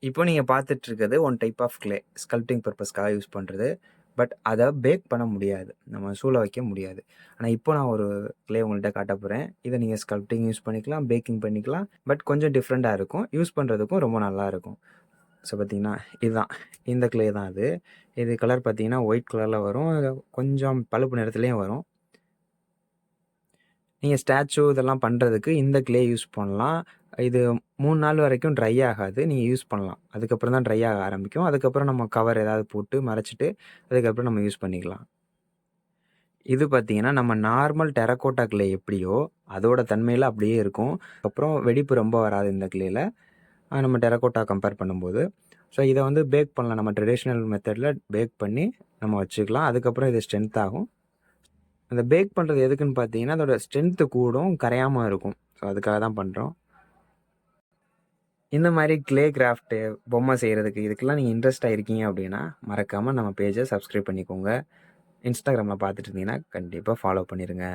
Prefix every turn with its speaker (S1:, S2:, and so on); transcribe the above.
S1: இப்போ நீங்க பார்த்துட்டு இருக்கிறது one type of clay. Sculpting பர்ப்பஸ்க்காக யூஸ் பண்றது. பட் அத பேக் பண்ண முடியாது. நம்ம ஷூல வைக்க முடியாது. ஆனா இப்போ நான் ஒரு கிளே உங்கள்ட்ட காட்டப் போறேன். இத நீங்க ஸ்கல்ப்டிங் யூஸ் பண்ணிக்கலாம், பேக்கிங் பண்ணிக்கலாம். பட் கொஞ்சம் டிஃப்ரெண்ட்டா இருக்கும். யூஸ் பண்றதுக்கும் ரொம்ப நல்லா இருக்கும். ஸோ பார்த்தீங்கன்னா, இதுதான். இந்த கிளே தான் அது. இது கலர் பார்த்தீங்கன்னா, ஒயிட் கலர்ல வரும். கொஞ்சம் பழுப்பு நிறத்திலயும் வரும். நீங்க ஸ்டாச்சு இதெல்லாம் பண்றதுக்கு இந்த கிளே யூஸ் பண்ணலாம். இது 3 நாள் வரைக்கும் ட்ரை ஆகாது. நீங்க யூஸ் பண்ணலாம். அதுக்கப்புறம் தான் ட்ரை ஆக ஆரம்பிக்கும். அதுக்கப்புறம் நம்ம கவர் ஏதாவது போட்டு மறைச்சிட்டு, அதுக்கப்புறம் நம்ம யூஸ் பண்ணிக்கலாம். இது பார்த்தீங்கன்னா, நம்ம நார்மல் டெரகோட்டா கிளே எப்படியோ, அதோட தன்மையில அப்படியே இருக்கும். அப்புறம் வெடிப்பு ரொம்ப வராது இந்த கிளேல. நம்ம டெரகோட்டா கம்பேர் பண்ணும்போது. ஸோ இத வந்து பேக் பண்ணலாம். நம்ம ட்ரெடிஷனல் மெத்தட்ல பேக் பண்ணி நம்ம வச்சுக்கலாம். அதுக்கப்புறம் இது ஸ்ட்ரென்த் ஆகும். அந்த பேக் பண்றது எதுக்குன்னு பார்த்தீங்கன்னா, அதோட ஸ்ட்ரென்த் கூடும், கரையாம இருக்கும். ஸோ அதுக்காக தான் பண்றோம். இந்த மாரி கிளே கிராஃப்ட், பொம்மை செய்றதுக்கு இதுக்கெல்லாம் நீங்க இன்ட்ரெஸ்ட்டா இருக்கீங்க அப்படின்னா, மறக்காம நம்ம பேஜ சப்ஸ்கிரைப் பண்ணிக்கோங்க. Instagramல பார்த்துட்டு இருந்தீங்கன்னா, கண்டிப்பா ஃபாலோ பண்ணிருங்க.